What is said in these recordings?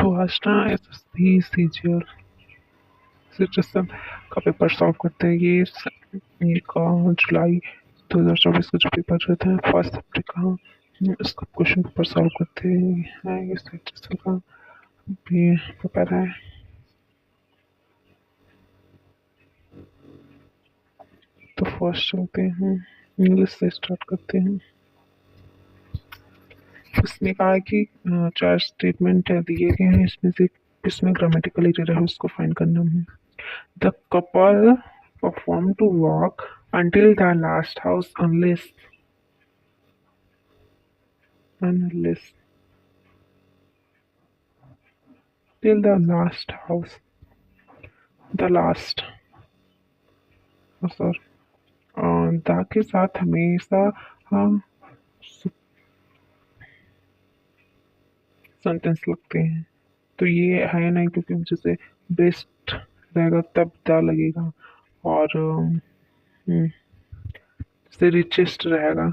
तो आज ना एसएससी सीजीएल सिटीजन का पेपर सॉल्व करते हैं। ये का जुलाई 2024 का जो पेपर रहता है फर्स्ट सब्जेक्ट का, इसका क्वेश्चन पेपर सॉल्व करते हैं। ये सिटीजन का भी पेपर है। तो फर्स्ट चलते हैं, इंग्लिश से स्टार्ट करते हैं। इसने कहा है कि 4 स्टेटमेंट दिए गए हैं, इसमें से किसमें ग्रामेटिकल एरर है उसको फाइंड करना है। The couple performed to walk until the last house unless till the last house the last sir the के साथ हमेशा हम सेंटेंस लगते हैं, तो ये है नहीं, क्योंकि जैसे बेस्ट रहेगा तब द लगेगा, और जैसे रिचेस्ट रहेगा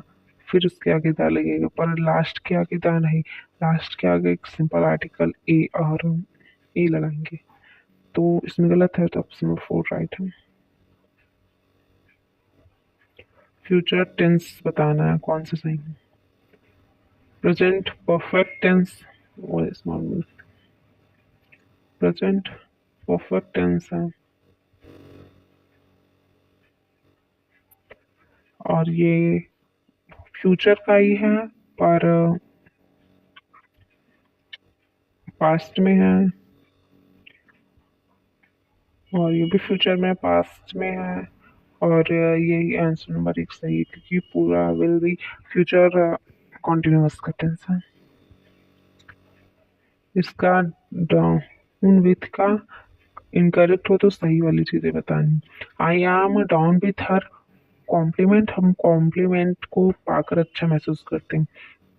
फिर उसके आगे द लगेगा, पर लास्ट के आगे द नहीं, लास्ट के आगे एक सिंपल आर्टिकल ए और ए लगाएंगे। तो इसमें गलत है, तो ऑप्शन नंबर 4 राइट है। फ्यूचर टेंस बताना है कौन सा सही है। प्रेजेंट परफेक्ट टेंस और स्मॉल प्रेजेंट परफेक्ट टेंस है, और ये फ्यूचर का ही है पर पास्ट में है, और ये भी फ्यूचर में पास्ट में है, और यही आंसर नंबर 1 सही है, क्योंकि पूरा विल बी फ्यूचर कॉन्टिन्यूअस का टेंस है। इसका डाउन विथ का इनकरेक्ट हो तो सही वाली चीजें बतानी। I am down with her compliment, हम कॉम्प्लीमेंट को पाकर अच्छा महसूस करते हैं,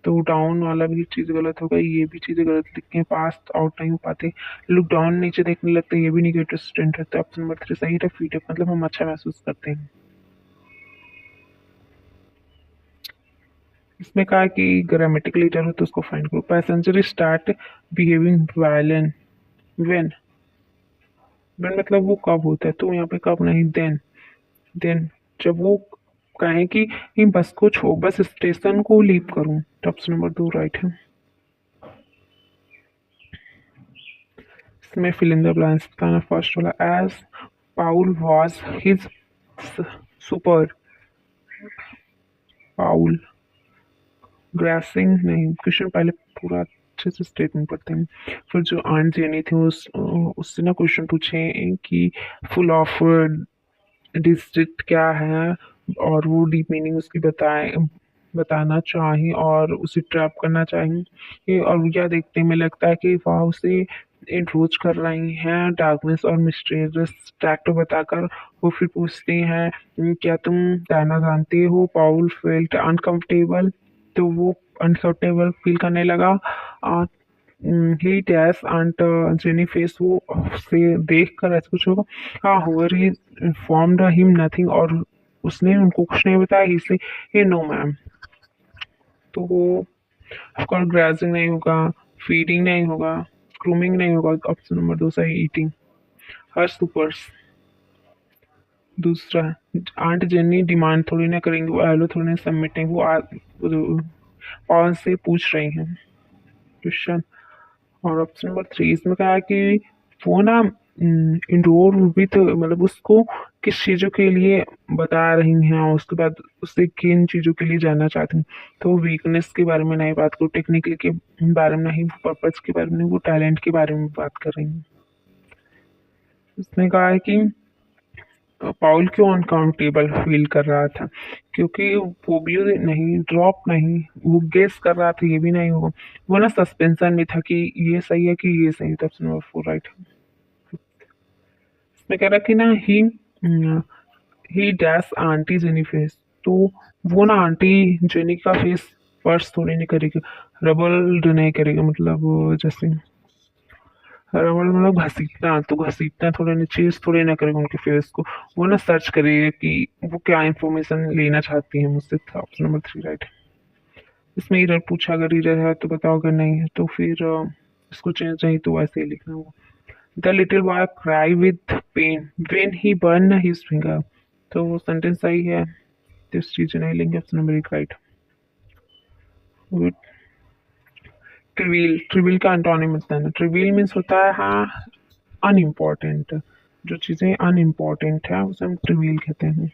तो डाउन वाला भी चीज़ गलत हो गई, ये भी चीज़ें गलत लिखी हैं, पास आउट नहीं हो पाते, लुक डाउन नीचे देखने लगते, ये भी निगेटिव स्टूडेंट है, तो ऑप्शन नंबर 3 सही है। फीडबैक मतलब हम अच्छा महसूस करते हैं। इसमें कहा कि ग्रामेटिकल एरर हो तो उसको फाइंड करो। Passenger start behaving violent when, when मतलब वो कब होता है, तो यहाँ पे कब नहीं, देन जब वो कहें कि बस को बस स्टेशन को लीव करूं, तो ऑप्शन नंबर 2 राइट है। इसमें फिल इन द ब्लैंक्स बताना। फर्स्ट वाला, as Paul was his super, Paul grasping नहीं, क्वेश्चन पहले पूरा अच्छे से स्टेटमेंट पढ़ते हैं। फिर जो आंट जेनी थी उससे ना क्वेश्चन पूछे कि फुल ऑफ डिस्ट्रिक्ट क्या है, और वो डीप मीनिंग उसकी बताना चाहें और उसे ट्रैप करना चाहें, और क्या देखने में लगता है कि वह उसे इंट्रोज कर रही हैं डार्कनेस और मिस्टीरियस टैक्ट बताकर। वो फिर पूछते हैं क्या तुम डायना जानते हो। पाउल फेल्ट अनकंफर्टेबल, तो वो अनकंफर्टेबल फील करने लगा। ही डैश एंड जेनी फेस, वो से देख कर ऐसा कुछ होगा। हाँ, हुवर ही इन्फॉर्म्ड हिम नथिंग, और उसने उनको कुछ नहीं बताया, इसलिए ये नो मैम। तो वो ऑफकोर्स ग्राजिंग नहीं होगा, फीडिंग नहीं होगा, ग्रूमिंग नहीं होगा, ऑप्शन नंबर 2 सही, ईटिंग। हर सुपर्स। दूसरा, आंट जेनी डिमांड थोड़ी ना करेंगे, वो हेलो थोड़ी ना सबमिट नहीं, वो पवन से पूछ रही हैं क्वेश्चन। और ऑप्शन नंबर 3 इसमें कहा है कि वो ना इंडोर विथ, मतलब उसको किस चीज़ों के लिए बता रही हैं, और उसके बाद उससे किन चीज़ों के लिए जानना चाहती हैं। तो वीकनेस के बारे में नहीं बात करो, टेक्निकल के बारे में नहीं, वो पर्पज के बारे में नहीं, वो टैलेंट के बारे में बात कर रही हैं। उसने कहा है कि पाउल क्यों अनकाउंटेबल फील कर रहा था, क्योंकि वो भी नहीं, ड्रॉप नहीं, वो गेस कर रहा था, ये भी नहीं होगा, वो ना सस्पेंशन में था कि ये सही है कि ये सही है, तो ऑप्शन नंबर 4 राइट है। इसमें कह रहा कि ना ही डैश आंटी जेनी फेस, तो वो ना आंटी जेनी का फेस पर्स थोड़ी नहीं करेगी, रबल नहीं करेगा, मतलब जैसे रबड़ मतलब घसीटना, तो घसीटना थोड़ा ना, चीज थोड़ी ना करेगा उनके फेस को, वो ना सर्च करेगा कि वो क्या इंफॉर्मेशन लेना चाहती है मुझसे, था ऑप्शन नंबर 3 राइट है। इसमें इरर पूछा, अगर इरर है तो बताओ, अगर नहीं है तो फिर इसको चेंज नहीं तो वैसे ही लिखना होगा। The little boy cry with pain when he burn his finger. तो वो सेंटेंस सही है, तो इस चीज नहीं लेंगे, ऑप्शन नंबर एक राइट। ट्रिविल, ट्रिविल का एंटोनिम बताना। ट्रिविल मीन्स होता है हाँ अनइम्पोर्टेंट, जो चीजें अनइम्पोर्टेंट है उसे हम ट्रिविल कहते हैं।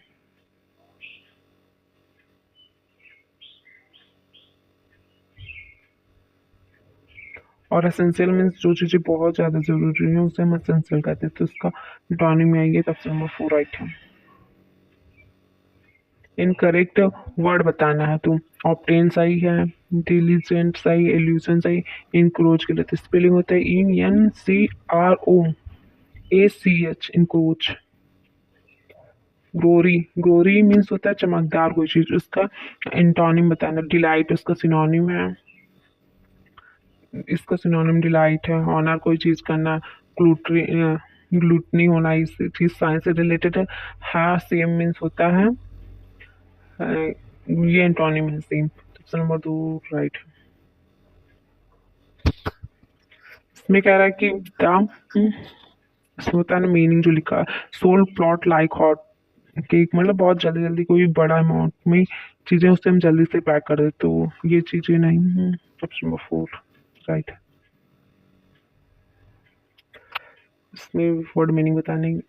और एसेंशियल मीन्स जो चीजें बहुत ज्यादा जरूरी है उसे हम एसेंशियल कहते हैं, तो उसका एंटोनिम में आएगी, तब नंबर 4 राइट है। इनकरेक्ट वर्ड बताना है तो ऑप्टेन सही है, इंटेलिजेंट सही, एल्यूशन सही, इनक्रोच गलत। स्पेलिंग होता है INCROACH, encroach. Glory, glory means होता है चमकदार कोई चीज, उसका एंटोनिम बताना। डिलाइट उसका सिनोनिम है, इसका सिनोनिम डिलाइट है। ऑनर कोई चीज करना, ग्लूट्री ग्लूटनी होना, इस चीज साइंस से रिलेटेड है। हाँ सेम मीन्स होता है ये एंटोनिम है सेम, ऑप्शन नंबर 2 राइट। इसमें कह रहा है कि द इसमें होता है ना मीनिंग जो लिखा है, sole plot like hot cake, मतलब बहुत जल्दी जल्दी कोई बड़ा अमाउंट में चीजें उससे हम जल्दी से पैक कर दे, तो ये चीजें नहीं है, ऑप्शन नंबर 4 राइट। इसमें वर्ड मीनिंग बताने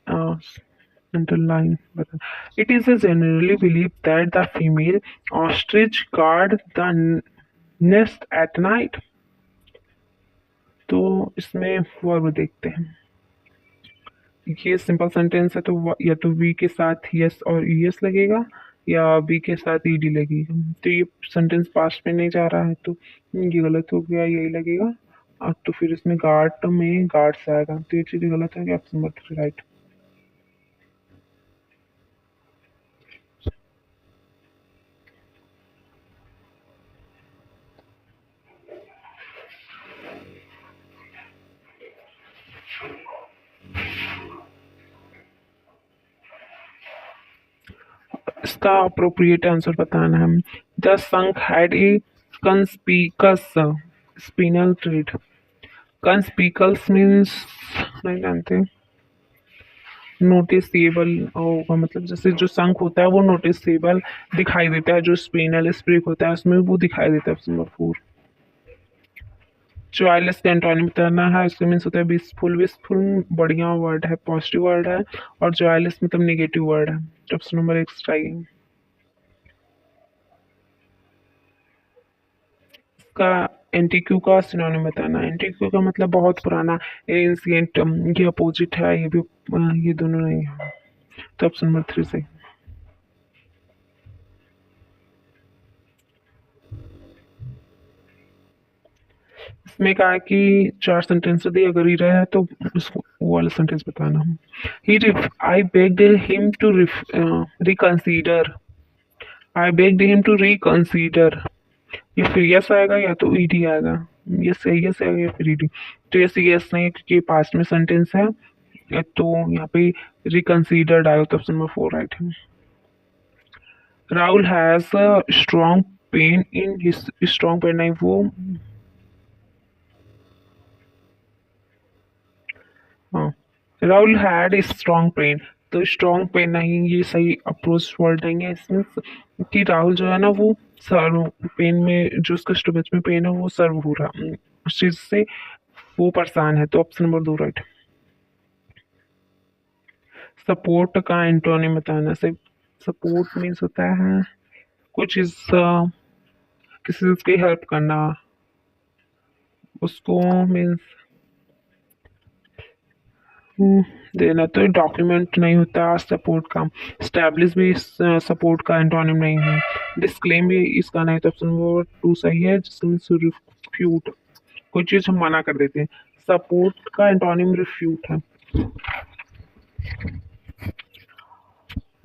underline button. It is generally believed that the female ostrich guard the nest at night. तो इसमें वर्ब देखते हैं। ये सिंपल सेंटेंस है, तो या तो वी के साथ यस और ईएस लगेगा या वी के साथ ईडी लगेगा। तो ये सेंटेंस पास्ट में नहीं जा रहा है, तो ये गलत हो गया, यही लगेगा। तो फिर इसमें गार्ड में गार्ड्स आएगा, तो ये चीज गलत है, ऑप्शन नंबर 3 राइट। इसका अप्रोप्रिएट आंसर बताना है। The sunk had a conspicuous spinal tread. Conspicuous means नहीं जानते, नोटिसेबल होगा, मतलब जैसे जो संक होता है वो नोटिसेबल दिखाई देता है, जो स्पिनल स्प्रिक होता है उसमें वो दिखाई देता है, ऑप्शन नंबर 4। जॉयलेस का एंटोनिम बताना है, इसका मीन्स होता है विशफुल। विशफुल बढ़िया वर्ड है, पॉजिटिव वर्ड है, और जॉयलेस मतलब नेगेटिव वर्ड है, ऑप्शन नंबर 1 स्ट्राइकिंग। का एंटीक्यू का सिनोनिम बताना। एंटीक्यू का मतलब बहुत पुराना, एंशिएंट, ये अपोजिट है, ये भी ये दोनों नहीं है, तो ऑप्शन नंबर 3 से। इसमें कहा है कि 4 सेंटेंस दिए, अगर ही रहा है तो उसको वो वाला सेंटेंस बताना। He I begged him to reconsider. I begged him to reconsider, ये फिर यस आएगा या तो ईडी आएगा, यस आएगा या फिर ईडी। तो यस नहीं है क्योंकि पास्ट में सेंटेंस है, तो यहाँ पे रिकंसीडर्ड आएगा, तो ऑप्शन नंबर 4 राइट है। Rahul has strong pain in his, strong pen नहीं वो, हाँ राहुल हैड स्ट्रॉन्ग पेन, तो स्ट्रॉन्ग पेन नहीं, ये सही अप्रोच वर्ड नहीं है इसमें, कि राहुल जो है ना वो सर्व पेन में, जो उसका स्टोमच में पेन है वो सर्व हो रहा उस चीज से वो परेशान है, तो ऑप्शन नंबर 2 राइट। सपोर्ट का एंटोनिम बताना। से सपोर्ट मीन्स होता है कुछ चीज किसी चीज की हेल्प करना, उसको मीन्स देना, तो डॉक्यूमेंट नहीं होता सपोर्ट का। स्टैब्लिश भी सपोर्ट का एंटोनिम नहीं है। डिस्क्लेम भी इसका नहीं, तो ऑप्शन नंबर 2 सही है, जिसमें रिफ्यूट, कोई चीज हम मना कर देते हैं। सपोर्ट का एंटोनिम रिफ्यूट है।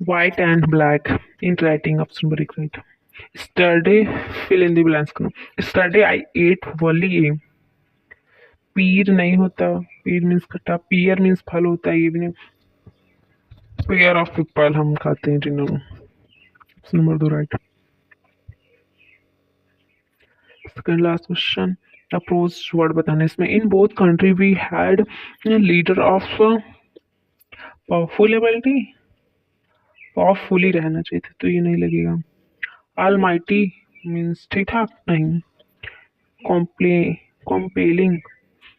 White and black in writing, option number 1 right. Yesterday fill in the blanks करो। स्टरडे आई एट वली ए, पीर नहीं होता, पीर मीन्स खट्टा, पियर मीन्स फल होता है, ये भी नहीं। पेयर ऑफ पीपल हम खाते हैं डिनर में, number 2 right. Second last question, approach word बताना इसमें। In both country we had leader of powerful ability, powerfully रहना चाहिए था तो ये नहीं लगेगा। ऑलमाइटी मीन्स ठीक ठाक नहीं। कॉम्प्ले कॉम्पेलिंग,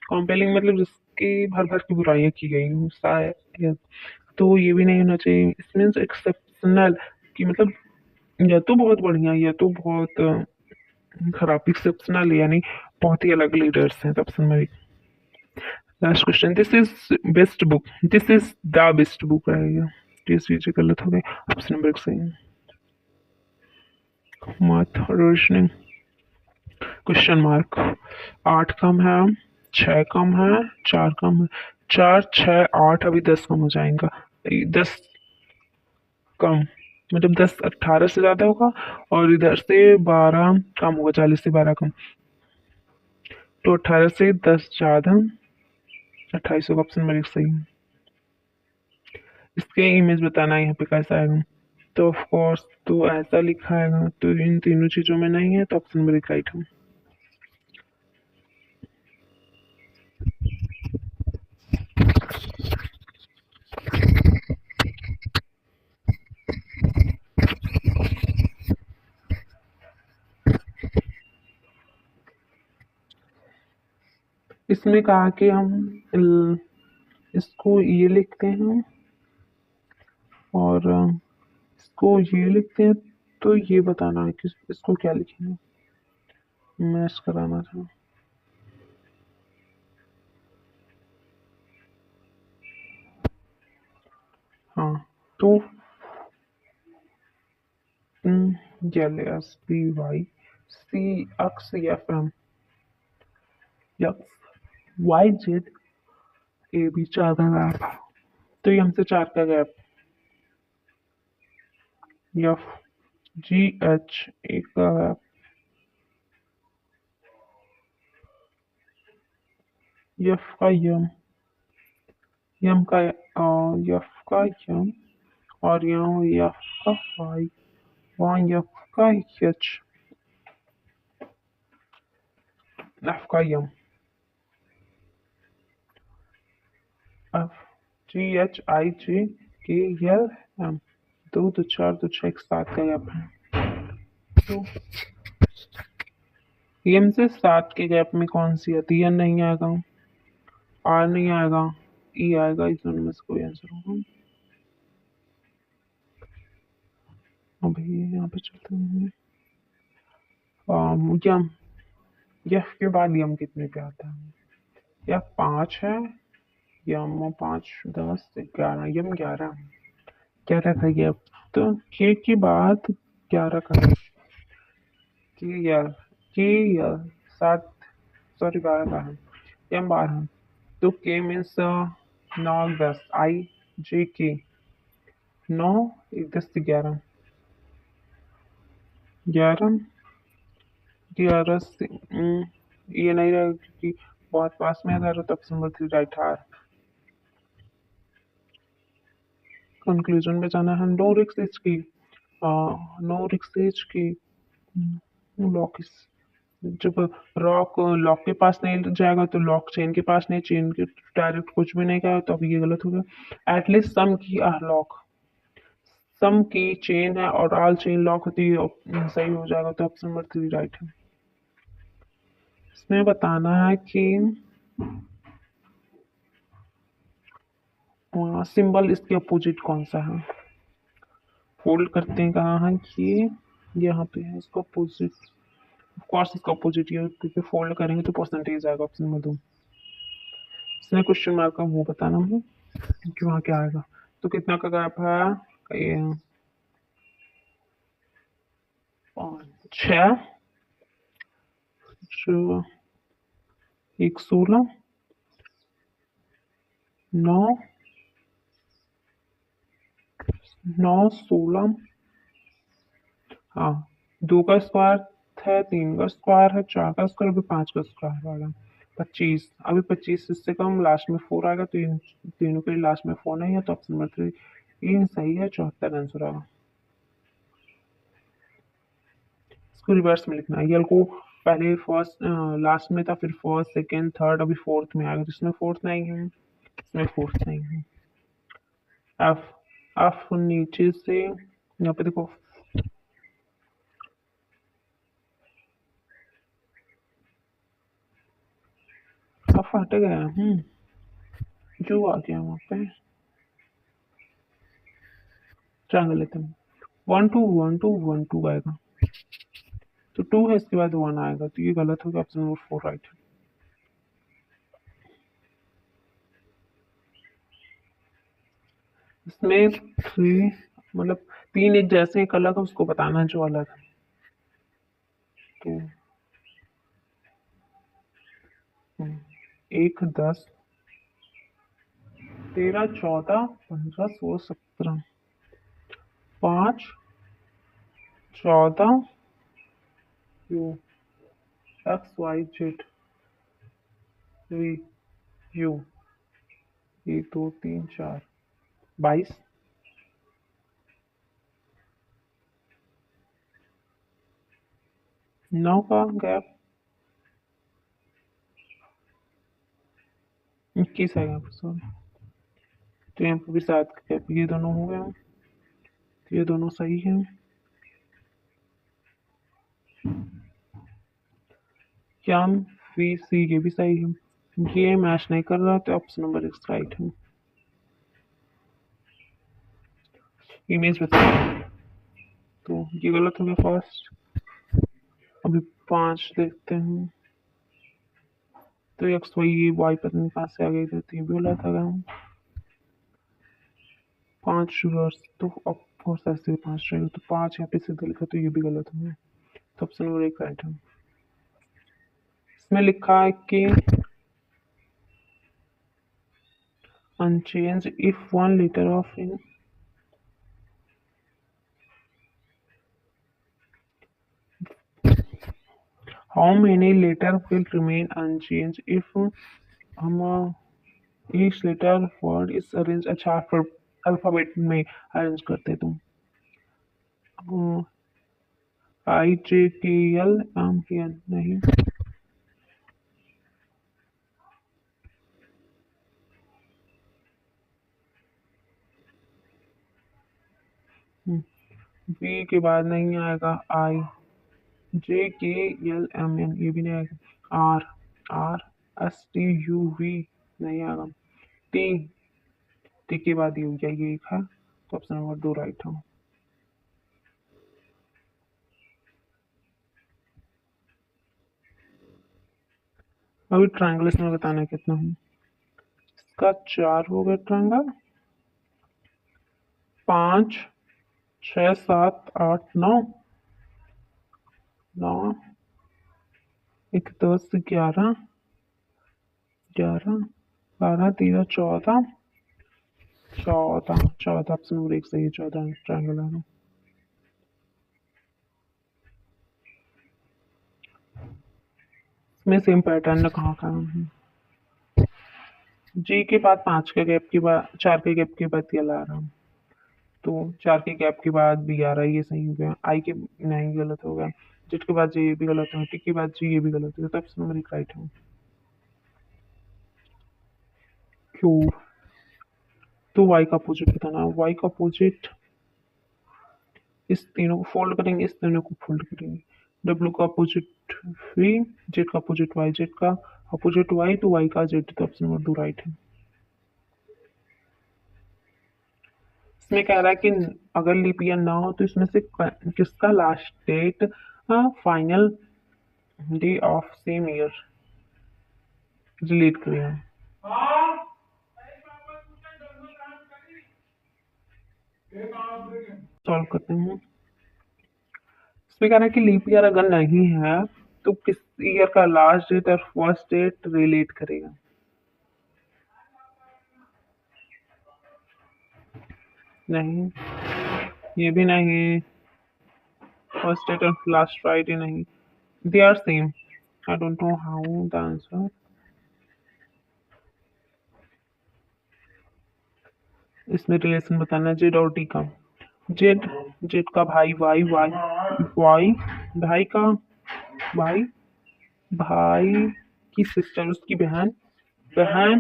कॉम्पेलिंग मतलब जिसकी भर भर की बुराइयां की गई हों, शायद, तो ये भी नहीं होना चाहिए। इट मीन्स एक्सेप्शनल कि मतलब या तो बहुत बढ़िया या तो बहुत खराब। एक्सेप्शनल यानी बहुत ही अलग लीडर्स हैं। Option number last question, this is best book, this is the best book रहेगा। ये चीजें गलत हो गई। ऑप्शन नंबर सही है। Math reasoning question mark. 8 कम है, 6 कम है, 4 कम है। 4 6 8 अभी 10 कम हो जाएगा। 10 कम मतलब 10 18 से ज्यादा होगा और इधर से 12 कम होगा, 40 से 12 कम, तो 18 से 10 ज्यादा 28 होगा। ऑप्शन नंबर 1 सही है। इसके इमेज बताना है यहाँ पे कैसा आएगा, तो ऑफ कोर्स तो ऐसा लिखा आएगा, तो इन तीनों चीजों में नहीं है तो ऑप्शन नंबर 1 राइट है। इसमें कहा कि हम इसको ये लिखते हैं और इसको ये लिखते हैं, तो ये बताना है कि इसको क्या लिखेंगे। मैच कराना था। हाँ, तो L S B Y C X F M X Y Z A B, 4 का गैप, तो ये हमसे 4 का गैप। एफ जी एच एक का गैप, एफ का यम, यम का एफ का यम, और यहाँ एफ का वाई, वहाँ एफ का एच, एफ का यम, एफ जी एच आई जी के एल एम, 2 2 4 2 6 7 का गैप है। तो एम से 7 के गैप में कौन सी आती है? नहीं आएगा, आर नहीं आएगा, ई आएगा, इस दोनों में से कोई आंसर होगा। अब यहाँ पे चलते हैं। यम, यफ के बाद यम कितने पे आता है? यफ 5 है, यम 5 10 11, यम 11, 11 का यफ, तो के के बाद 11 का के यल, के यल 7, सॉरी 12 का है, यम 12, तो के मीन्स 9 10, आई जे के 9 10 से 11, 11 11 से ये नहीं रहेगा क्योंकि बहुत पास में है, तो ऑप्शन नंबर 3 राइट है। कंक्लूजन पे जाना है। नो रिस्क इज की, नो रिस्क इज की, लॉक इस, जब रॉक लॉक के पास नहीं जाएगा तो लॉक चेन के पास नहीं, चेन के डायरेक्ट कुछ भी नहीं गया तो अब ये गलत हो गया। एटलीस्ट सम की आर लॉक, सम की चेन है और ऑल चेन लॉक होती है, सही हो जाएगा, तो ऑप्शन नंबर 3 राइट है। इसमें बताना है कि सिंबल इसके अपोजिट कौन सा है। फोल्ड करते हैं कहाँ है कि यहाँ पे है, इसको अपोजिट, ऑफ कोर्स इसका अपोजिट है क्योंकि फोल्ड करेंगे तो परसेंटेज आएगा। Option number 2। इसमें क्वेश्चन मार्क का वो बताना है कि वहाँ क्या आएगा। तो कितना का गैप है? ये 5 6 1 16 9 9 16, हाँ 2 का स्क्वायर है, 3 का स्क्वायर है, 4 का स्क्वायर, अभी 5 का स्क्वायर आएगा 25, अभी 25 इससे कम लास्ट में 4 आएगा, तो इन तीनों के लास्ट में 4 नहीं है, तो ऑप्शन नंबर 3 ये सही है, 74 आंसर आएगा। इसको रिवर्स में लिखना है, यल को पहले फर्स्ट लास्ट में था, फिर फर्स्ट सेकंड थर्ड, अभी फोर्थ में आ गया, तो इसमें फोर्थ नहीं है, इसमें फोर्थ नहीं है। एफ, एफ नीचे से यहाँ पे देखो, एफ हट गया। जो आ गया वहाँ पे, ट्रायंगल लेते हैं। 1 2 1 2 1 2 आएगा, तो 2 है, इसके बाद 1 आएगा, तो ये गलत होगा, ऑप्शन नंबर 4 राइट है। इसमें 3 मतलब 3 एक जैसे एक अलग है, उसको बताना है जो अलग है। तो 1 10 13 14 15 16 17, 5 14 U, X Y Z V U, 1 2 3 4 22, 9 का गैप 21 आएगा, सॉरी। तो यहाँ पर भी 7 का गैप, ये दोनों हो गए, तो ये दोनों सही है। क्या वी सी ये भी सही है, ये मैच नहीं कर रहा, तो ऑप्शन नंबर 6 राइट है। इमेज बताइए, तो ये गलत हो गया फर्स्ट। अभी 5 देखते हैं, तो एक्स वाई, ये वाई पता नहीं कहाँ से आ गई थी, तो ये भी गलत आ गया। 5 शुगर्स, तो अब बहुत ऐसे 5 रहेगा, तो 5 यहाँ पे सीधा लिखा, तो ये भी गलत हो गया, तो ऑप्शन नंबर 1 राइट है। इसमें लिखा है कि unchanged if 1 liter of in how many liter will remain unchanged if हम each letter word is arranged, अच्छा अल्फाबेट में अरेंज करते, तो आई जे के एल एम एन नहीं, बी के बाद नहीं आएगा, आई जे के एल एम एन ये भी नहीं आएगा, R R S T U V नहीं आएगा, टी टी के बाद ये हो गया, ये एक है, तो ऑप्शन नंबर 2 राइट है। अभी ट्रायंगल इसमें बताना है कितना है, इसका 4 हो गया ट्रायंगल, 5 6 7 8 9 9 1 10 11 11 12 13 14 14 14, ऑप्शन नंबर 1 सही है, 14 ट्रायंगल है। इसमें सेम पैटर्न कहाँ का है, जी के बाद 5 के गैप के बाद 4 के गैप के बाद ये ला रहा हूँ, तो 4 के गैप के बाद भी आ रहा है, ये सही हो गया, आई के नहीं गलत हो गया, जेड के बाद जी ये भी गलत है, टी के बाद जी ये भी गलत है, तो ऑप्शन नंबर 1 राइट है। क्यू, तो वाई का अपोजिट बताना, वाई का अपोजिट इस तीनों को फोल्ड करेंगे, इस तीनों को फोल्ड करेंगे, डब्ल्यू का अपोजिट वी, जेड का अपोजिट वाई, जेड का अपोजिट वाई, तो वाई का जेड, तो ऑप्शन नंबर 2 राइट है। इसमें कह रहा है कि अगर लीप ईयर ना हो तो इसमें से किसका last date final day of same year relate करेगा, सॉल्व करते हैं। इसमें कह रहा है कि लीप ईयर अगर नहीं है तो किस ईयर का लास्ट डेट और फर्स्ट डेट रिलेट करेगा, नहीं ये भी नहीं, फर्स्ट डेट और लास्ट फ्राइडे नहीं, they are same, I don't know how the answer. इसमें रिलेशन बताना है जेड और टी का, जेड जेड का भाई वाई वाई वाई भाई का भाई भाई की सिस्टर, उसकी बहन, बहन,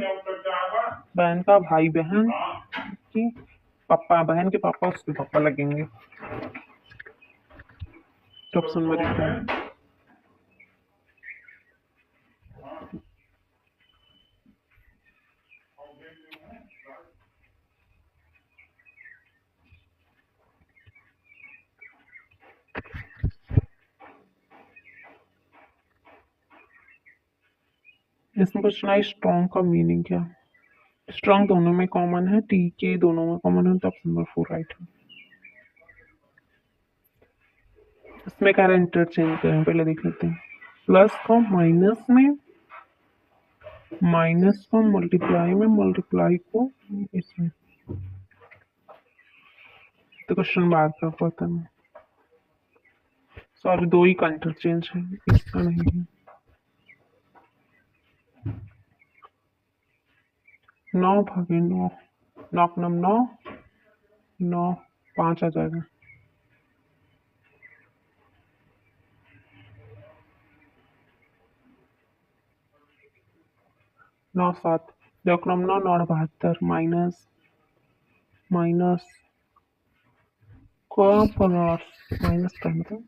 बहन का भाई, बहन की पापा, बहन के पापा उसके पापा लगेंगे। तो ऑप्शन नंबर एक है। इसमें पूछना है स्ट्रॉन्ग का मीनिंग क्या। स्ट्रॉन्ग दोनों में कॉमन है, टी के दोनों में कॉमन है, तो ऑप्शन नंबर फोर राइट है। इसमें कह रहा है इंटरचेंज करें, पहले देख लेते हैं। प्लस को माइनस में, माइनस को मल्टीप्लाई में, मल्टीप्लाई को इसमें। तो क्वेश्चन बात का पता नहीं, सॉरी दो ही का इंटरचेंज है, इसका नहीं है। 9 भागे 9, 9 9, 9 5 आ जाएगा। 9 7, 9 9 72, माइनस, माइनस को प्लस, माइनस का मतलब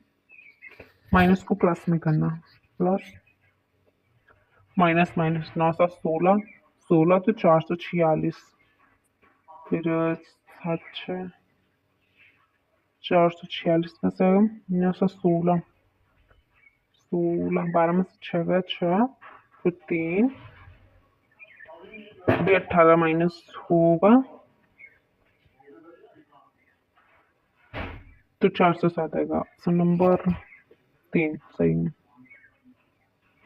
माइनस को प्लस में करना, प्लस माइनस माइनस, 9 7 16, 16 तो 446, फिर 7 6, 446 में से 9 7 16, 16 12 में से 6 गया 6, फिर 3, अभी 18 माइनस होगा तो 407 आएगा। ऑप्शन नंबर 3 सही है।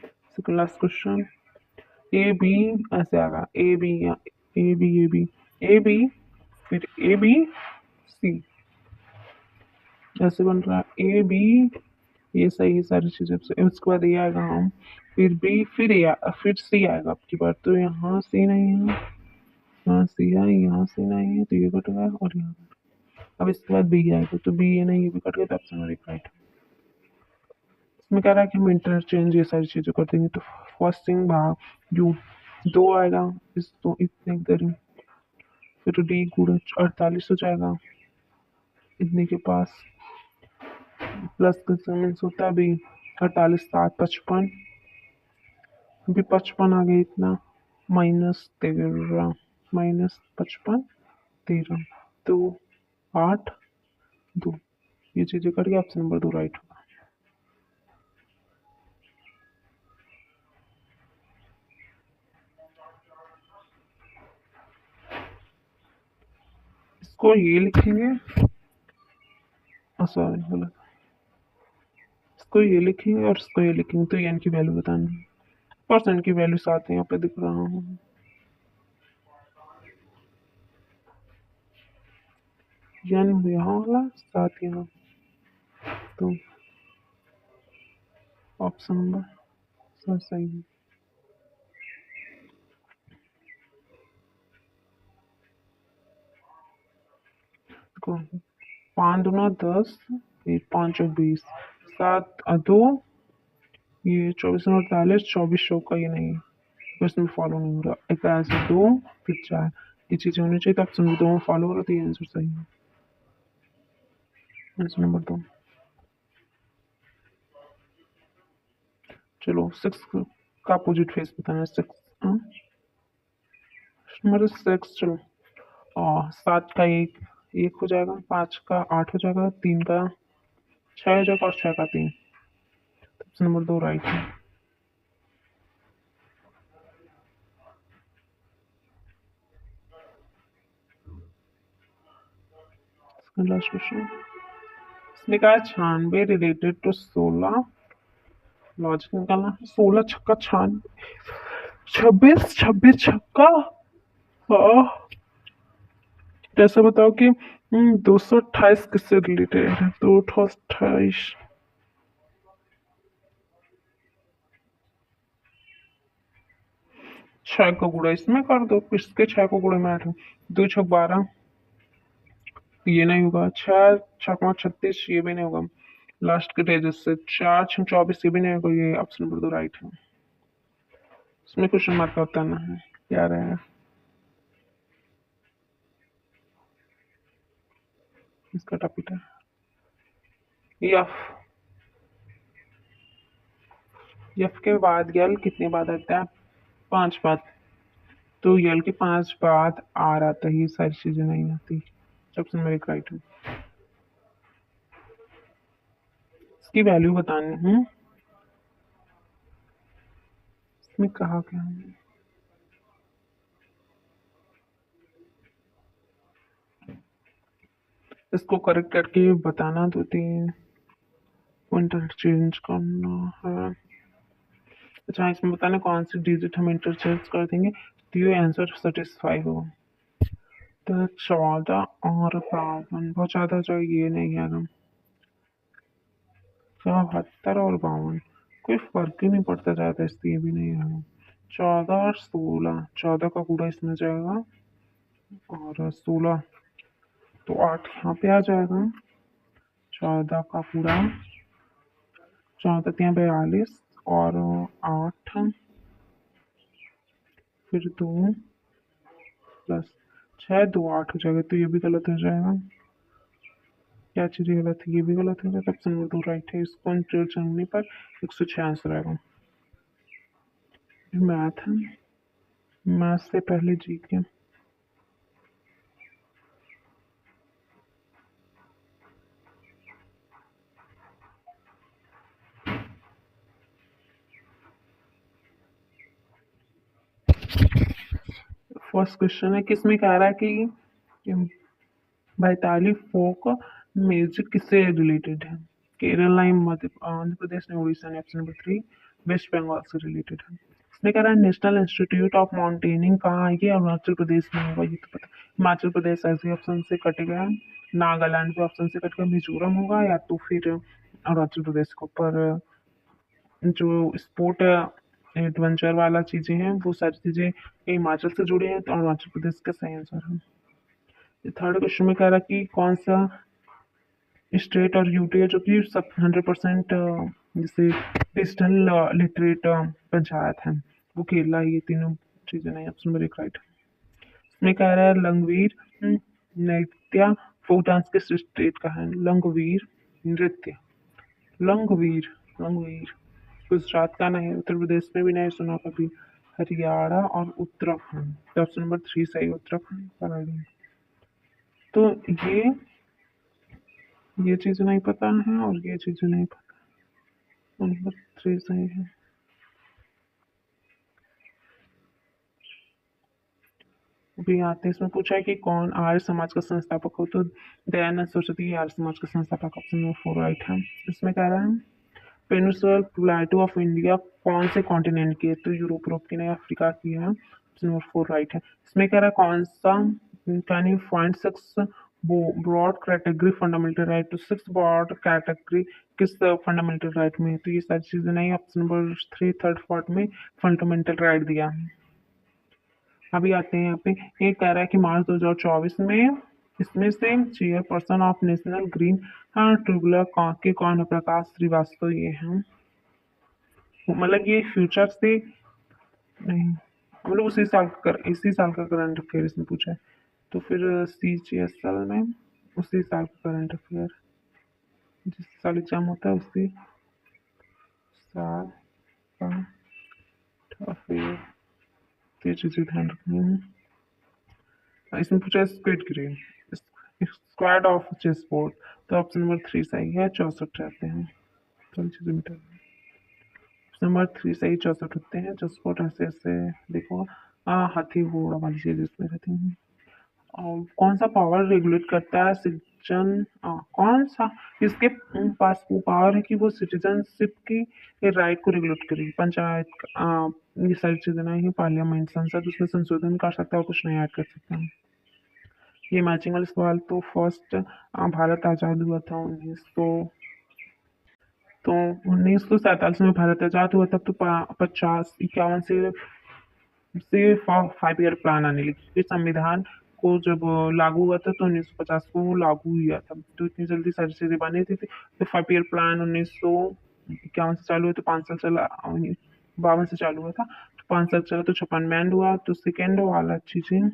Second last question. A B ऐसे आएगा, A B, A B, A B, A B, फिर ए बी सी, ऐसे बन रहा है ए बी, ये सही है सारी चीजें। उसके बाद ये आएगा हम, फिर बी, फिर ए, फिर सी आएगा आपकी बार। तो यहाँ सी नहीं है, यहाँ सी है, यहाँ सी नहीं है, तो ये कट गया और यहाँ। अब इसके बाद बी आएगा, तो बी ये नहीं, ये भी कट गया, तो ऑप्शन नंबर 1 राइट। इसमें कह रहा है कि हम इंटरचेंज ये सारी चीजें कर देंगे। तो फर्स्ट थिंग भाग यू, 2 आएगा, इस दो इतने इधर ही, फिर डी गुड़ा 48 हो जाएगा इतने के पास, प्लस का मीन्स होता है अभी 48 7 55, अभी 55 आ गया इतना, -13, -55 13, तो 8 2, ये चीजें करके ऑप्शन नंबर 2 राइट होगा। इसको ये लिखेंगे, सॉरी गलत, इसको ये लिखेंगे और इसको ये लिखेंगे, तो एन की वैल्यू बतानी है। परसेंट की वैल्यू साथ यहाँ पे दिख रहा हूँ, एन यहाँ वाला साथ यहाँ, तो ऑप्शन नंबर सही है। देखो 5 दूना 10, ये 5 और 20, 7 और 2, ये 24 और 48, 24 का ये नहीं है, तो इसमें फॉलो नहीं हो रहा। एक ऐसे 2 फिर 4, ये चीजें होनी चाहिए, तो ऑप्शन 2 में फॉलो हो रहा, तो ये आंसर सही है। Answer number 2। चलो 6 का अपोजिट फेस बताना है। 6 नंबर 6, चलो 7 का 1 1 हो जाएगा, 5 का 8 हो जाएगा, 3 का 6 हो जाएगा और 6 का 3, ऑप्शन नंबर 2 राइट है। Last question. इसमें कहा है 96 रिलेटेड टू 16, लॉजिक निकालना है। 16 छक्का 96, 26 26 छक्का, जैसे बताओ कि 228 किससे रिलेटेड है, 228, 6 का गुणा इसमें कर दो, इसके 6 को गुणा में 8, 2 6 12, ये नहीं होगा, 6 6 5 36, ये भी नहीं होगा, लास्ट के डिजिट से 4 6 24, ये भी नहीं है कोई, ये ऑप्शन नंबर 2 राइट है। इसमें क्वेश्चन मार्क का बताना है क्या रहेगा। इसका टॉपिक है यफ। यफ के बाद यल कितने बाद आता है? 5 बार। तो यल के 5 बाद आर आता है, ये सारी चीजें नहीं आती। ऑप्शन नंबर 1 राइट है। इसकी वैल्यू बतानी है। इसमें कहा क्या है? इसको करेक्ट करके बताना, 2 3 इंटरचेंज करना है। अच्छा, इसमें बताना कौन सी डिजिट हम इंटरचेंज कर देंगे तो ये आंसर सेटिस्फाई होगा। तो 14 और 52 बहुत ज़्यादा जो ये नहीं है ना। 74 और 52 कोई फर्क ही नहीं पड़ता ज़्यादा, इसलिए भी नहीं है। 14 और 16, 14 का कूड़ा इसमें जाएगा और 16 तो 8 यहाँ पे आ जाएगा। 14 का कूड़ा, 14 3 42 और 8 फिर 2 प्लस 6, 2 8 हो जाएगा, तो ये भी गलत हो जाएगा। क्या चीज़ गलत है? ये भी गलत हो जाएगा। ऑप्शन नंबर 2 राइट है। इसको इंटरचेंज करने पर 106 आंसर आएगा। मैथ है, मैथ से पहले जी के। फर्स्ट क्वेश्चन है, किसमें कह रहा है कि बैताली फोक म्यूजिक किससे रिलेटेड है? केरला, मध्य आंध्र प्रदेश ने, उड़ीसा ने। ऑप्शन नंबर 3 वेस्ट बंगाल से रिलेटेड है। इसमें कह रहा है नेशनल इंस्टीट्यूट ऑफ माउंटेनिंग कहाँ है? ये अरुणाचल प्रदेश में होगा, ये तो पता। हिमाचल प्रदेश ऐसे ऑप्शन से कटेगा, नागालैंड के ऑप्शन से कटेगा, मिजोरम होगा या तो फिर अरुणाचल प्रदेश के ऊपर। जो स्पोर्ट एडवेंचर वाला चीजें हैं वो सारी चीजें हिमाचल से जुड़ी हैं, तो अरुणाचल प्रदेश का सही आंसर है। थर्ड क्वेश्चन में कह रहा कि कौन सा स्टेट और यूटी है जो कि सब 100% जैसे डिजिटल लिटरेट पंचायत है, वो केरला है। ये तीनों चीजें नहीं। ऑप्शन नंबर 1 राइट है। इसमें कह रहा है लंगवीर नृत्य फोक डांस किस स्टेट का है? लंगवीर नृत्य, लंगवीर, लंगवीर गुजरात का नहीं, उत्तर प्रदेश में भी नहीं सुना कभी। हरियाणा और उत्तराखंड, तो ऑप्शन नंबर 3 सही, उत्तराखंड का नहीं। तो ये चीज़ नहीं पता है और ये चीज़ नहीं पता, नंबर 3 सही है। अभी आते हैं, इसमें पूछा है कि कौन आर्य समाज का संस्थापक हो, तो दयानंद सरस्वती आर्य समाज का संस्थापक। ऑप्शन नंबर 4 राइट है। इसमें कह रहा है पेनिनसुलर प्लेटो ऑफ इंडिया कौन से कॉन्टिनेंट की है? तो यूरोप की नहीं, अफ्रीका की है। ऑप्शन नंबर 4 राइट है। इसमें कह रहा है कौन सा can you find 6 broad category fundamental right? तो 6 ब्रॉड कैटेगरी किस फंडामेंटल राइट में है? तो ये सारी चीजें नहीं। ऑप्शन नंबर 3 थर्ड पार्ट में फंडामेंटल राइट दिया है। अभी आते हैं यहाँ पे, ये कह रहा है कि मार्च 2024 में इसमें से chairperson of national green tribunal के कौन है? प्रकाश श्रीवास्तव ये हैं। मतलब ये फ्यूचर से नहीं, मतलब इसी साल का करंट अफेयर इसमें पूछा है। तो फिर CGSL में उसी साल का करंट अफेयर, जिस साल एग्जाम होता है उसी साल का अफेयर, ये चीजें ध्यान रखनी है। इसमें पूछा है squid game, squad of chess board, तो ऑप्शन नंबर 3 सही है, 64 रहते हैं। थोड़ी चीजें मिटा, नंबर 3 सही, 64 होते हैं। चेस बोर्ड ऐसे ऐसे देखो, हाथी घोड़ा वाली चीज इसमें रहती है। कौन सा पावर रेगुलेट करता है सिटीजन, कौन सा इसके पास वो पावर है कि वो सिटीजनशिप की राइट को रेगुलेट करे? पंचायत, ये सारी चीजें नहीं है। पार्लियामेंट, संसद उसमें संशोधन कर सकता है और कुछ नया ऐड कर सकता है। ये मैचिंग वाले सवाल तो फर्स्ट भारत आजाद हुआ था 1947 में भारत आजाद हुआ, तब तो 50 51 से 5 ईयर प्लान आने लगी, फिर संविधान को जब लागू हुआ था तो 1950 को वो लागू हुआ था, तो इतनी जल्दी सारी चीजें बनी थी। तो 5 ईयर प्लान 1951 से चालू हुआ, तो 5 साल चला, 52 से चालू हुआ था, तो 5 साल चला, तो 56 में end हुआ। तो सेकेंड वाला चीजें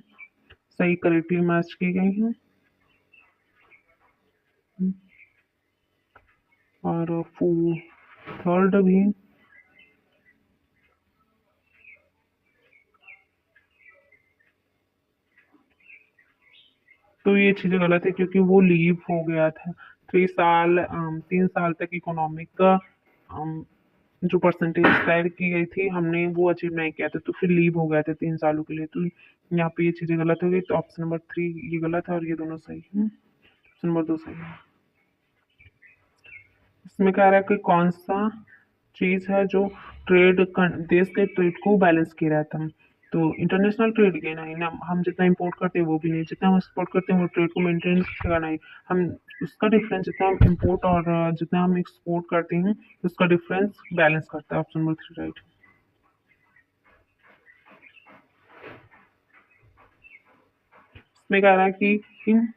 सही करेक्टली मैच की गई हैं। और थर्ड भी, तो ये चीजें गलत है क्योंकि वो लीव हो गया था। 3 साल 3 साल तक इकोनॉमिक का जो परसेंटेज तय की गई थी हमने वो अचीव नहीं किया था, तो फिर लीव हो गया था 3 सालों के लिए। तो यहाँ पे ये चीजें गलत हो गई, तो ऑप्शन नंबर 3 ये गलत है और ये दोनों सही है। ऑप्शन नंबर 2 सही है। इसमें कह रहा है कि कौन सा चीज है जो देश के ट्रेड को बैलेंस किया रहता है। तो इंटरनेशनल ट्रेड के नहीं ना, हम जितना इंपोर्ट करते हैं वो भी नहीं, जितना हम एक्सपोर्ट करते हैं वो ट्रेड को मेंटेन करेगा नहीं। हम उसका डिफरेंस जितना हम इंपोर्ट और जितना हम एक्सपोर्ट करते हैं उसका डिफरेंस बैलेंस करता है। Option number 3 right. इसमें कह रहा है कि इन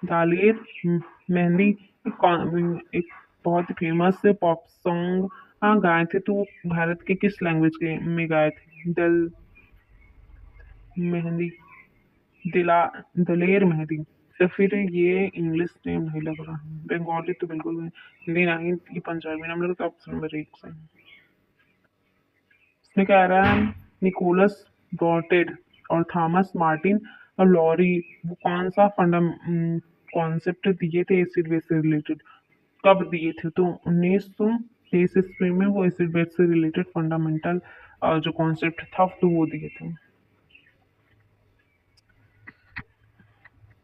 दालेर मेहंदी एक बहुत फेमस पॉप सॉन्ग गाए थे, तो वो भारत के किस लैंग्वेज के में गाए थे? दल मेहंदी, दिला दलेर मेहंदी। तो फिर ये इंग्लिश नेम नहीं लग रहा है, बंगाली तो बिल्कुल नहीं, हिंदी नहीं, ये पंजाबी नाम लग रहा, तो ऑप्शन नंबर 1 से। इसमें कह रहा है निकोलस ब्रॉटेड और थॉमस मार्टिन और लॉरी वो कौन सा फंडम कॉन्सेप्ट दिए थे एसिड बेस से रिलेटेड, कब दिए थे? तो 1923 ईस्वी में वो एसिड बेस से रिलेटेड फंडामेंटल जो कॉन्सेप्ट था तो वो दिए थे।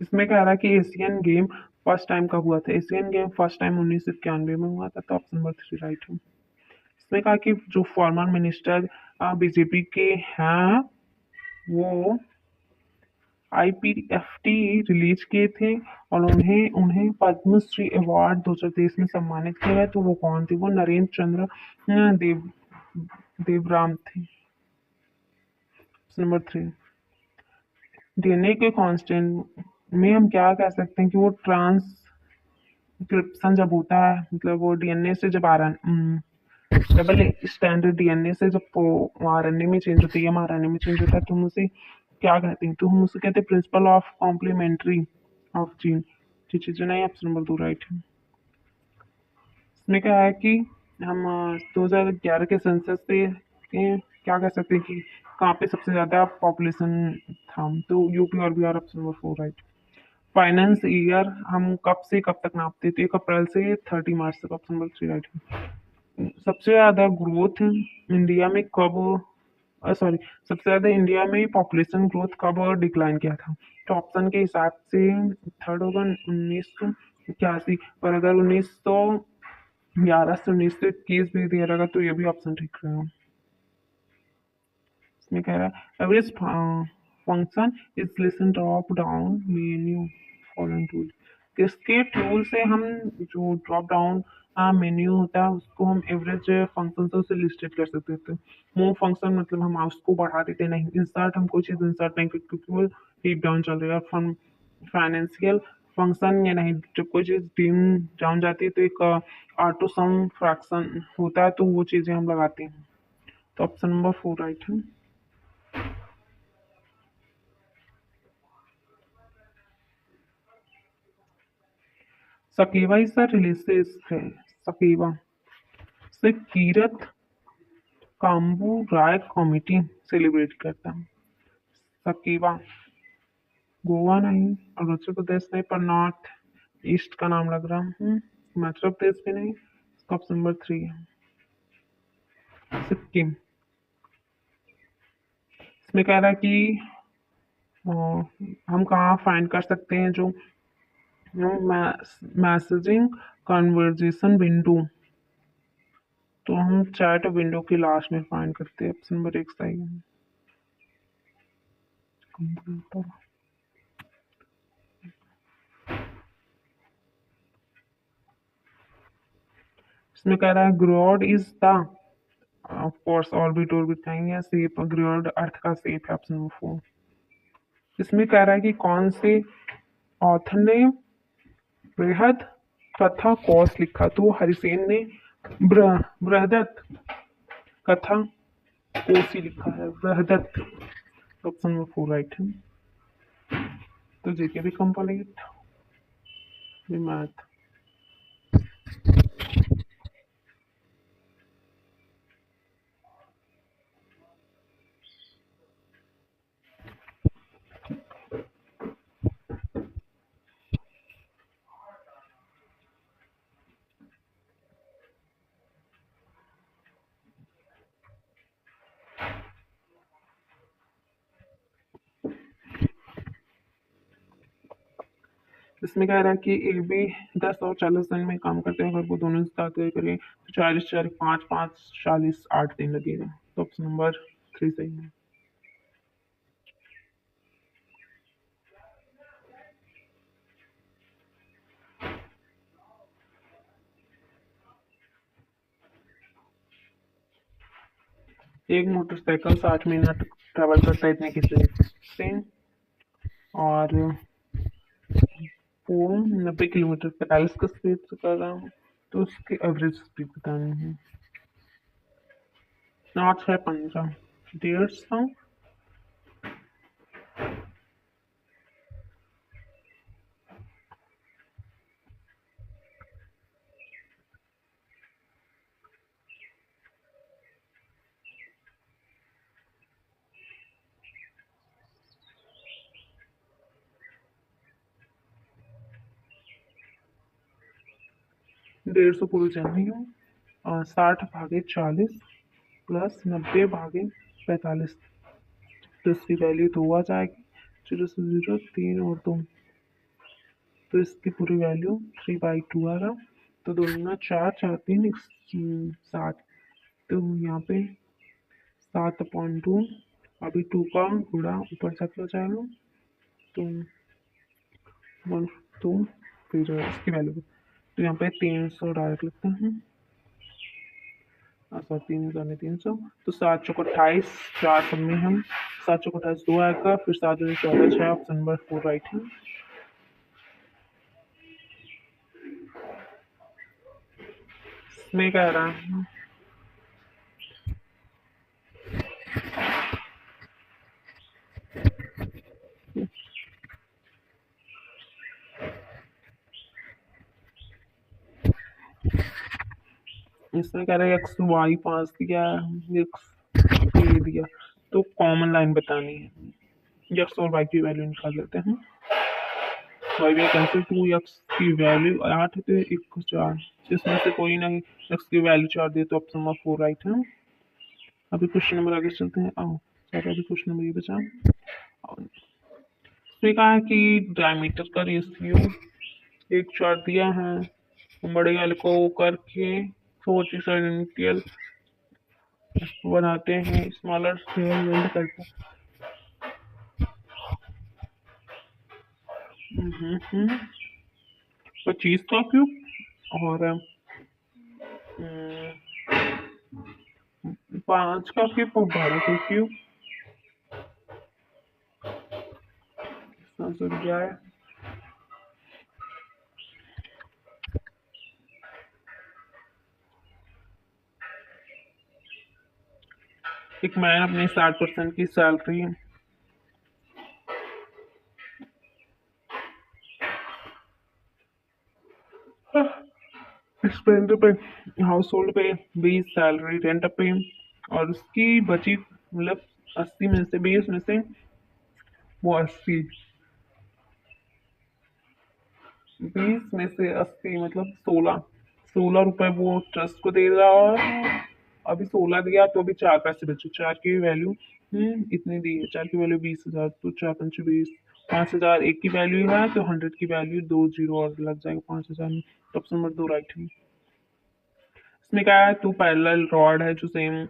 इसमें कह रहा है कि एशियन गेम फर्स्ट टाइम कब हुआ था? एशियन गेम फर्स्ट टाइम 1991 में हुआ था, तो ऑप्शन नंबर 3 राइट है। इसमें कहा कि जो फॉर्मर मिनिस्टर बीजेपी के हैं वो आईपीएफटी रिलीज किए थे और उन्हें उन्हें पद्मश्री अवार्ड 2023 में सम्मानित किया गया। तो वो कौन थे? वो नरेंद्र चंद्र देवराम थे। नंबर 3 डीएनए के कांस्टेंट में हम क्या कह सकते हैं कि वो ट्रांसक्रिप्शन जब होता है, मतलब वो डीएनए से जब डबल स्टैंडर्ड डीएनए से जब आरएनए में चेंज होती है, एमआरएनए में चेंज होता है, तो हम उसे क्या कहते हैं? तो हम उसे कहते हैं principle of complementary of gene. जी चीजें नहीं, ऑप्शन नंबर 2 राइट है। इसमें क्या है कि हम 2011 के सेंसस से क्या कह सकते हैं कि कहाँ पे सबसे ज्यादा पॉपुलेशन था? तो यूपी और Bihar, option number 4 right. Finance year हम कब से कब तक नापते थे? 1 अप्रैल से 30 मार्च तक, ऑप्शन नंबर 3 राइट है। सबसे ज्यादा ग्रोथ इंडिया में कब, सॉरी, सबसे ज्यादा इंडिया में पॉपुलेशन ग्रोथ कब डिक्लाइन किया था? तो ऑप्शन के हिसाब से थर्ड होगा 1981, और अगर 1911 से 1921 भी दिया रहेगा तो ये भी ऑप्शन ठीक रहेगा। इसमें कह रहा है average function is listen drop down menu following tool. किसके टूल से हम जो ड्रॉप डाउन मेन्यू होता है उसको हम एवरेज फंक्शन से उसे लिस्टेड कर सकते थे? मूव फंक्शन मतलब हम माउस को बढ़ा देते नहीं, इंसर्ट हम कोई चीज इंसर्ट नहीं करते क्योंकि वो डीप डाउन चल रही है। और फाइनेंशियल फंक्शन या नहीं, जब कोई चीज डीप डाउन जाती है तो एक ऑटो सम फ्रैक्शन होता है, तो वो चीजें हम लगाते हैं। तो ऑप्शन नंबर 4 राइट है। सकेवा इज द रिलीजियस है, सकेवा से कीरत काम्बू राय कमेटी सेलिब्रेट करता है। सकेवा गोवा नहीं, अरुणाचल प्रदेश नहीं, पर नॉर्थ ईस्ट का नाम लग रहा है। हिमाचल प्रदेश भी नहीं, इसका ऑप्शन नंबर 3 है। सिक्किम। इसमें कह रहा है कि अ, हम कहाँ फाइंड कर सकते हैं जो मैसेजिंग कन्वर्जेशन विंडो? तो हम चैट विंडो के लास्ट में फाइंड करते हैं, ऑप्शन नंबर 1 सही है। कंप्यूटर। इसमें कह रहा है ग्रॉड is the of course orbit orbit कहेंगे, शेप ग्रॉड अर्थ का शेप है, ऑप्शन नंबर 4। इसमें कह रहा है कि कौन से ऑथर ने बृहद कथा कोश लिखा। तो हरिसेन ने बृहदत्त कथा कोश ही लिखा है, बृहदत्त। ऑप्शन नंबर 4 राइट है। तो जीके भी कंप्लीट, मैथ। इसमें कह रहा है कि ए बी 10 और 40 दिन में काम करते हैं, अगर वो दोनों साथ करें तो 40 4 5 5 40 8 दिन लगेगा। तो ऑप्शन नंबर 3 सही है। एक मोटरसाइकिल 60 मिनट ट्रेवल करता है इतने की स्पीड से, और वो 90 किलोमीटर 45 का स्पीड से कर रहा हूँ, तो उसकी एवरेज स्पीड बतानी है। 8 6 15 150। 150 पूरी जानी हूँ, और 60/40 प्लस 90/45, तो इसकी वैल्यू 2 आ जाएगी। 0 से 0 3 और 2, तो इसकी पूरी वैल्यू 3/2 आ रहा। तो 2 दूना 4 4 3 60, तो यहाँ पे 7/2, अभी 2 का गुणा ऊपर जाके हो जाएगा, तो 1 2, फिर इसकी वैल्यू, तो यहाँ पे 300 डायरेक्ट लिखते हैं। सौ 3 तो 7 चौक 28, 4 सब में हम 7 चौक 28 2 आएगा, फिर 7 14 6, ऑप्शन नंबर 4 राइट है। मैं कह रहा हूँ इसमें कह रहा है एक्स वाई 5 दिया, एक्स ये दिया, तो कॉमन लाइन बतानी है। एक्स और वाई की वैल्यू निकाल लेते हैं। वाई भी कैंसिल, 2x की वैल्यू 8 है, तो 1 को 4, इसमें से कोई ना एक्स की वैल्यू 4 दे, तो ऑप्शन नंबर 4 राइट है। अभी क्वेश्चन नंबर आगे चलते हैं। आओ सर, अभी क्वेश्चन नंबर ये बचा। इसमें कहा है कि डायमीटर का रेशियो एक चार्ट दिया है, बड़े वाले को करके छोटी सेंटियल बनाते हैं, स्मॉलर से वेल्ड करते हैं। 25 का क्यूब और 5 का क्यूब और 12 का क्यूब, आंसर क्या है? एक मैन अपनी 60% की सैलरी एक्सपेंस पे, हाउस होल्ड पे, 20 सैलरी रेंट पे, और उसकी बची मतलब 80 में से 20 में से वो 80, 20 में से 80 मतलब 16 रुपए वो ट्रस्ट को दे रहा, और अभी 16 दिया, तो अभी 4 पैसे बचे। 4 की वैल्यू इतनी दी है, 4 की वैल्यू 20,000, तो 4 5 20, 5,000 एक की वैल्यू है, तो 100 की वैल्यू 2 जीरो और लग जाएगा 5,000 में। तो ऑप्शन नंबर 2 राइट है। इसमें क्या है, 2 पैरेलल रॉड है जो सेम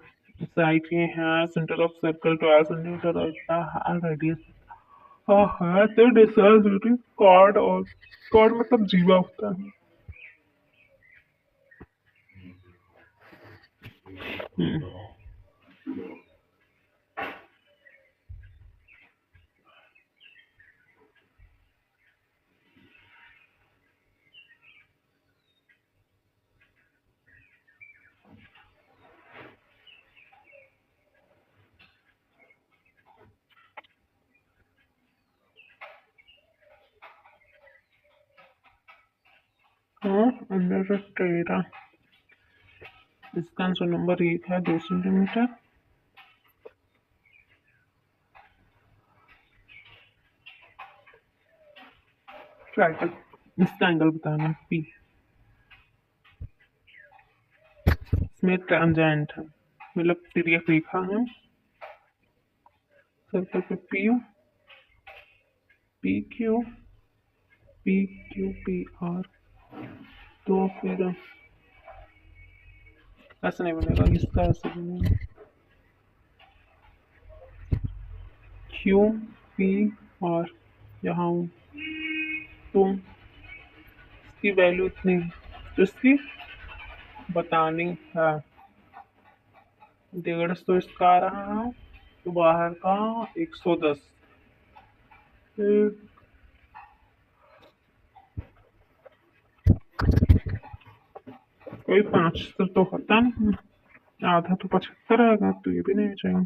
साइड के हैं, सेंटर ऑफ सर्कल 12 सेंटीमीटर होता है, रेडियस हाँ हाँ, तो डिस्टेंस कॉर्ड, और कॉर्ड मतलब जीवा होता है। हम्म, हाँ, अंडर 13। इसका आंसर नंबर 1 है 2 सेंटीमीटर। ट्राइंगल, इसका एंगल बताना है पी। इसमें टेंजेंट है, मतलब तिर्यक रेखा है। सर्कल पे Q P Q P R. तो फिर ऐसा नहीं बनेगा, इसका ऐसे बनेगा क्यू पी आर। यहाँ हूँ तो इसकी वैल्यू इतनी, तो इसकी बतानी है। 150 इसका आ रहा है, तो बाहर का 110। फिर कोई 75 तो होता नहीं, आधा तो 75 आएगा, तो ये भी नहीं चाहिए।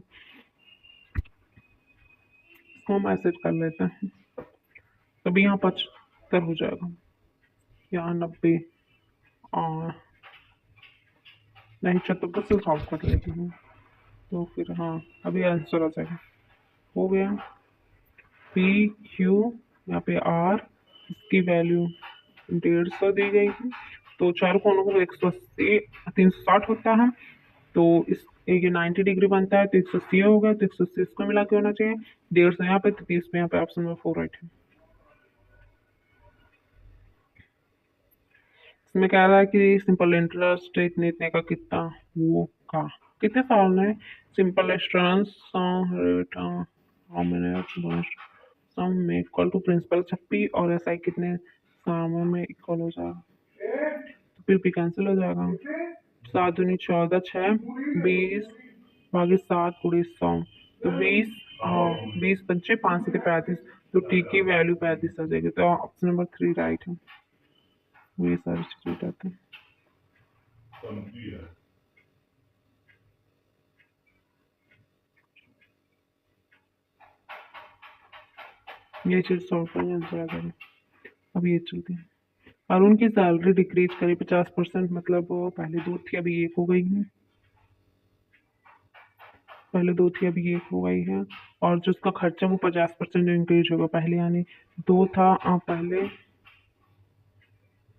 इसको हम ऐसे कर लेते हैं, तभी यहाँ 75 हो जाएगा। यहाँ 90 और नहीं 74 से सॉल्व कर लेती हूँ। तो फिर हाँ, अभी आंसर आ जाएगा। हो गया पी क्यू, यहाँ पे आर, इसकी वैल्यू 150 दी गई है। तो चार कोनों को 180 360 होता है, तो इस ये 90 डिग्री बनता है, तो 180 हो गया, तो 180 इसको मिला के होना चाहिए। 150 यहाँ पे, तो 30 पे यहाँ पे, ऑप्शन नंबर 4 राइट है। इसमें कह रहा है कि सिंपल इंटरेस्ट इतने इतने का कितना वो का कितने साल में सिंपल इंश्योरेंस सम में इक्वल टू प्रिंसिपल 36 और एसआई कितने सालों में इक्वल हो जाएगा। तो फिर भी कैंसिल हो जाएगा। 7 दूनी 14, 6 20 भागे 7 × 100, तो 20, हाँ 20 × 5 5 से 35, तो टी की वैल्यू 35 आ जाएगी। तो ऑप्शन नंबर 3 राइट है। ये सारी चीजें उठाते हैं। ये चीज सॉल्व करने आंसर आ जाएगा। अब ये चलते हैं। अरुण की सैलरी डिक्रीज करी 50%, मतलब वो पहले 2 थी अभी 1 हो गई है। पहले 2 थी अभी 1 हो गई है। और जो उसका खर्चा वो 50% इंक्रीज होगा। पहले यानी 2 था, पहले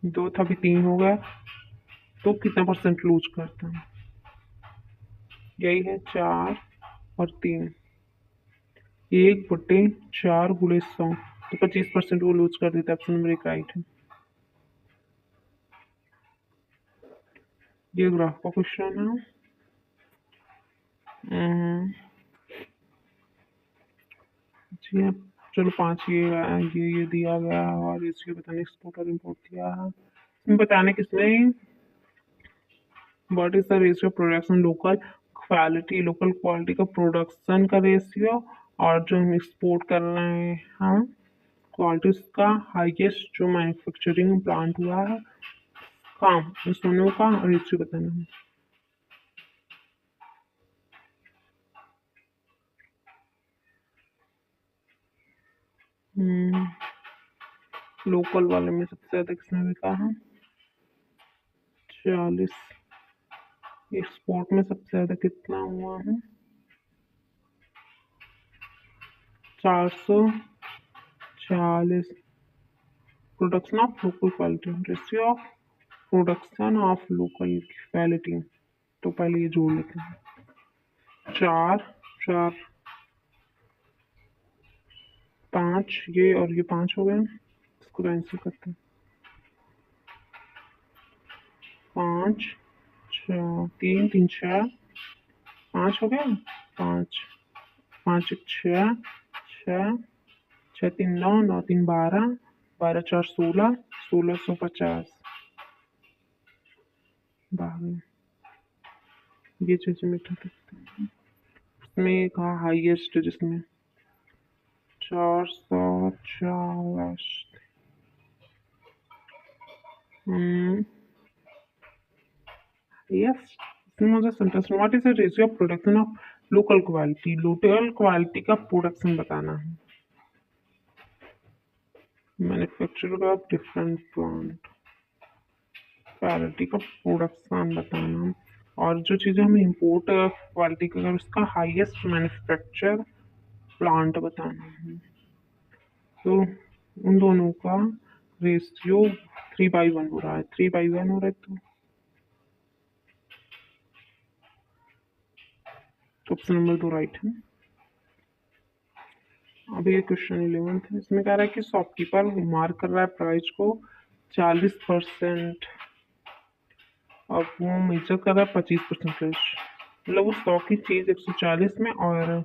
2 था, अभी 3 हो गया, तो कितना परसेंट लूज करता है। यही है 4 और 3, 1/4 × 100, तो 25% वो लूज कर देता है। ऑप्शन नंबर 1 राइट है। ये ग्राफ का क्वेश्चन है। जी हाँ, चलो 5 ये दिया गया है, और इसके बताने एक्सपोर्ट और इम्पोर्ट दिया है। इसमें बताने किसमें what is the ratio production local quality का प्रोडक्शन का रेशियो, और जो हम एक्सपोर्ट कर रहे हैं हम क्वालिटीज का हाईएस्ट जो मैन्युफैक्चरिंग प्लांट हुआ है काम, इस दोनों का रेशियो बताना है। लोकल वाले में सबसे ज्यादा किसने बिका है 40। एक्सपोर्ट में सबसे ज्यादा कितना हुआ है 440। Production of local quality, ratio of production of local quality, तो पहले ये जोड़ लेते हैं। 4 4 5, ये और ये 5 हो गए, इसको कैंसिल करते हैं। 5 6 3 3 6 5 हो गया। 5 5 1 6 6 6 3 9 9 3 12 12 4 16 1650 12। ये चीजें मिटा सकते हैं। इसमें कहा हाईएस्ट, जिसमें 440। यस, इसमें मुझे sentence what is the ratio of production of local quality का प्रोडक्शन बताना है। Manufacture of different plant, quality का प्रोडक्शन बताना, और जो चीज़ें हम इंपोर्ट क्वालिटी का उसका हाईएस्ट मैन्युफैक्चर प्लांट बताना है। तो उन दोनों का रेशियो 3/1 हो रहा है, 3/1 हो रहा है। तो ऑप्शन नंबर 2 राइट है। अभी ये क्वेश्चन 11 है, इसमें कह रहा है कि शॉपकीपर मार्क कर रहा है प्राइस को 40%, और वो मेजर कर रहा है 25%। मतलब वो 100 की चीज 140 में, और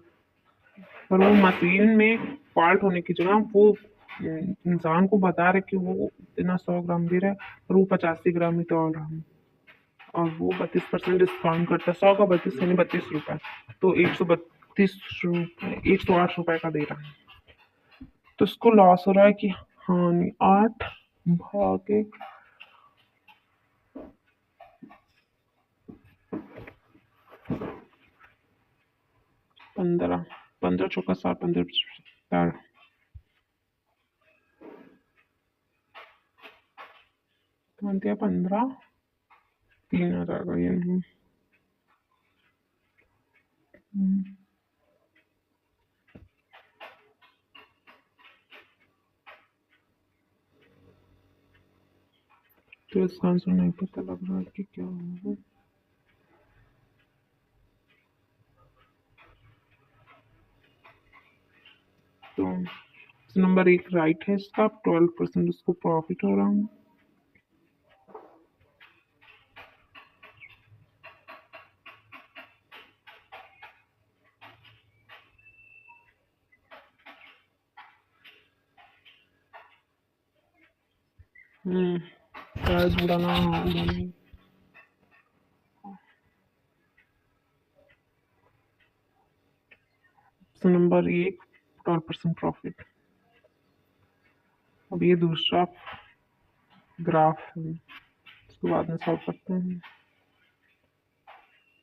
वो मशीन में पार्ट होने की जगह वो इंसान को बता रहे कि वो इतना 100 ग्राम दे रहा है, और वो 85 ग्राम ही तोड़ रहा है, और वो 32% डिस्काउंट करता है। 100 का 32 यानी 32 रुपए, तो 132 रुपए, 108 रुपए का दे रहा है। तो उसको लॉस हो रहा है कि हाँ नहीं, 8 भागे 15, 15 चौका 60, 15 दिया 15, 3 आ जाएगा ये। नहीं, तो इसका आंसर नहीं पता लग रहा है कि क्या होगा। तो नंबर 1 राइट है इसका, 12% उसको प्रॉफिट हो रहा है। शायद उड़ाना, हाँ उड़ाना। Number 1 12% profit. अब ये दूसरा ग्राफ है, इसको बाद में सॉल्व करते हैं।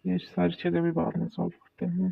ये सारी चीज़ें भी बाद में सॉल्व करते हैं।